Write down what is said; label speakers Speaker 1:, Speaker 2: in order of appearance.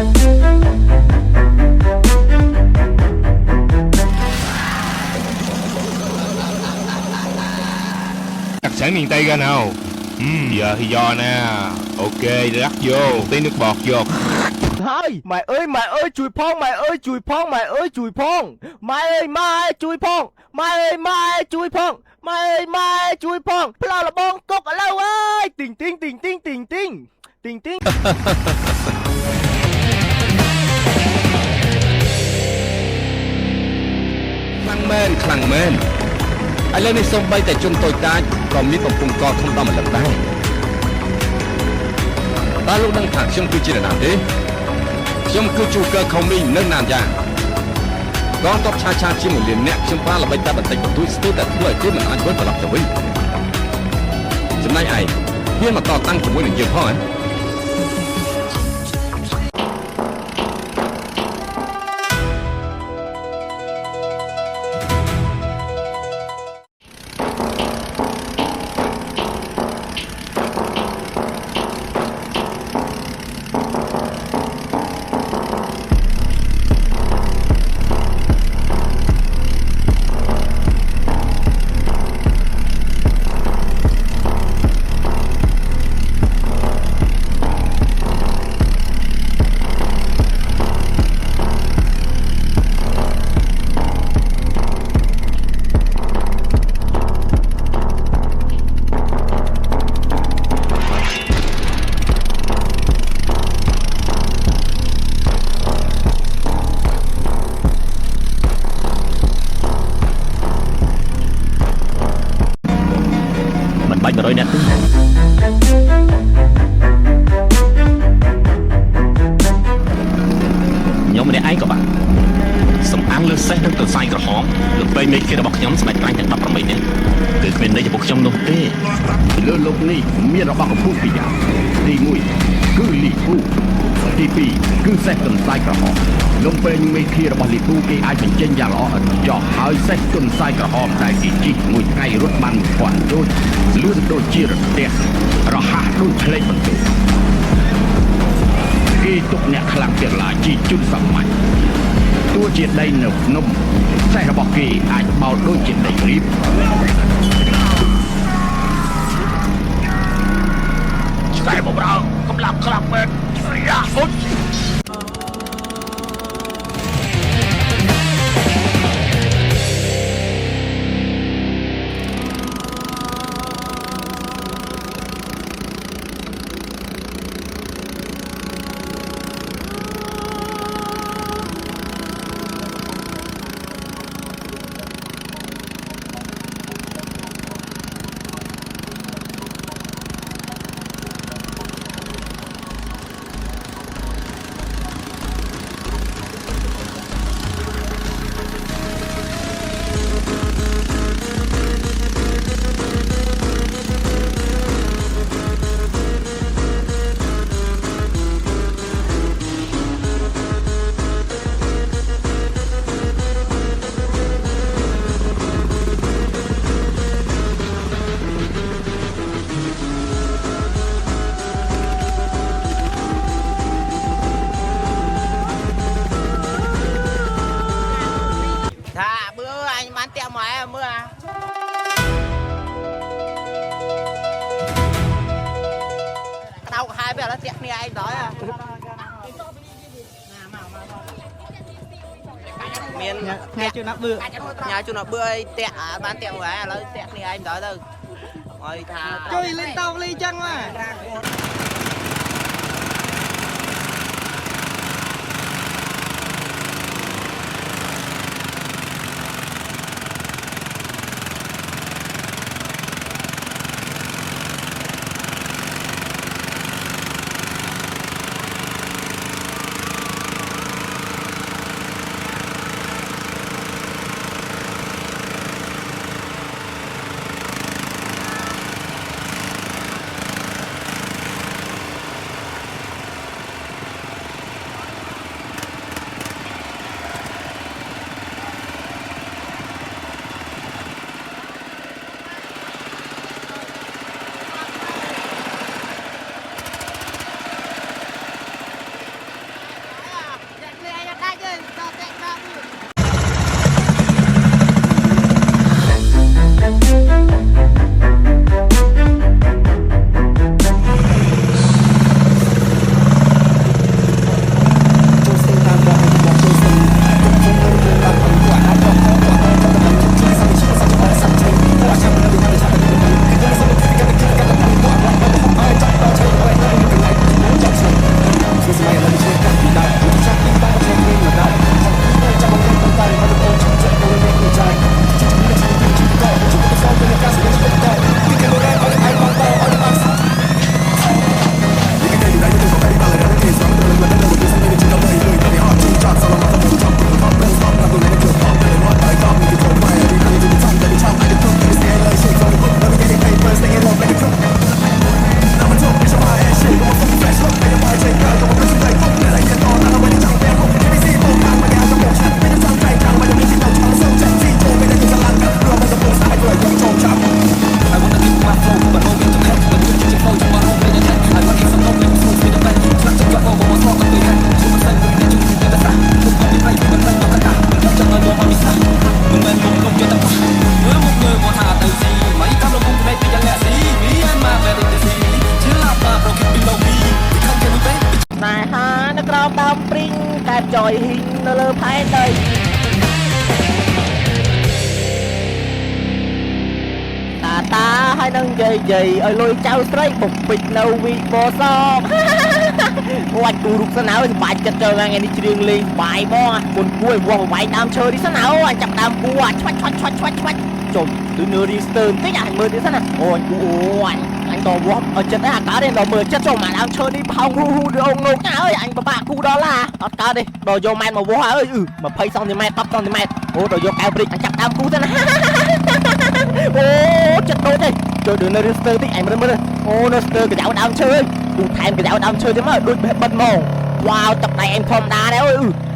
Speaker 1: Đặc sản miền Tây ra nào. Giờ thì do nè. Ok, rắc vô, tí nước bọt vô.
Speaker 2: Thôi, mày ơi chùi phong, mày ơi chùi phong, mày ơi chùi phong. Mày ơi chùi phong, mày ơi chùi phong, mày ơi chùi phong. Lao là bong cốc ở lâu ơi. Tình tinh.
Speaker 3: ខ្លាំងមែនឥឡូវនេះសូម្បីតែជុំតូចតាចក៏មានបំពង់កធំដល់ម្លឹងដែរតើលោកដឹងថាខ្ញុំគឺជានរណាទេខ្ញុំគឺជូកើខុំមីងនៅណានយ៉ាកងទ័ពឆាជាមួយលានអ្នកខ្ញុំបានល្បិចតែបន្តិចបន្តួចស្ទើរតែធ្វើឲ្យគេមិនអាចវិលត្រឡប់ទៅវិញចំណែកឯងហ៊ានមកតតាំងជាមួយនឹងយើងផងហ៎100 អ្នកខ្ញុំម្នាក់ឯងក៏បានសំអាងលើសេះនឹងទៅសាយក្រហមលើពេលមេឃារបស់ខ្ញុំស្បែកក្រាញ់ទាំង18នាក់គឺគ្មានន័យចំពោះខ្ញុំនោះទេលើលោកនេះមានរបស់កំពូលពីរយ៉ាងទី1គឺលីពូទី2គឺសេះកន្សែងក្រហមលំពេងមេឃារបស់លីពូគេអាចបញ្ចេញយ៉ាងល្អឥតខ្ចោះហើយសេះកន្សែងក្រហមដែលគេជីកមួយថ្ងៃរត់បាន1000ដូចលឿនដូចជារទេះរហ័សដូចឆ្លេងបន្ទោគេទុកអ្នកខ្លាំងទៀតឡាជីជុនសម័យទោះជាដីនៅភ្នំសេះរបស់គេអាចបោលដូចជាដីរៀបឆ្កែបំរើកម្លាំងខ្លាំងមែនយ៉ាអូន
Speaker 2: Nghe chưa nó bưa
Speaker 4: nhà chú nó bưa tẹt bán tẹt quá lấy tẹt này anh đó đâu rồi thà
Speaker 2: chơi lên tàu ly chăng mà នៅក្រោមដើមព្រីងតែចយហ៊ីងនៅលើផែនដីតាហើយនឹងយាយឲ្យលុយចៅស្រីបុកពេជ្រនៅវីបោសងអូអាចគូរុកសិនហើយសប្បាយចិត្តចូលថ្ងៃនេះច្រៀងលេងសប្បាយបងមុនគួយវាស់វាយដើមឈើនេះសិនហើយអញចាប់ដើមគួឆ្វាច់ចុំទៅនឿរីស្ទើបន្តិចអញមើលទៀតសិនណាអូអញគូអូអញក៏វាស់ឲ្យចិត្តដែរអាកើតទេដល់មើលចិត្តចូលមកដើមឈើនេះផោងហ៊ូរងងហើយអញពិបាកគូដល់ឡាអត់កើតទេដល់យកម៉ែត្រមកវាស់ហើយ20សង់ទីម៉ែត្រ10សង់ទីម៉ែត្រអូដល់យកកែវព្រិចអញចាប់ដើមគូសិនណាអូចិត្តដូចទេចូលនៅរឿងស្ទើតិចអញមើលអូនៅស្ទើកញ្ចៅដើមឈើគូថែមកញ្ចៅដើមឈើទៀតមកដូចបេះបិទហ្មងវ៉ាវទឹកដៃអញធម្មតាដែរអូ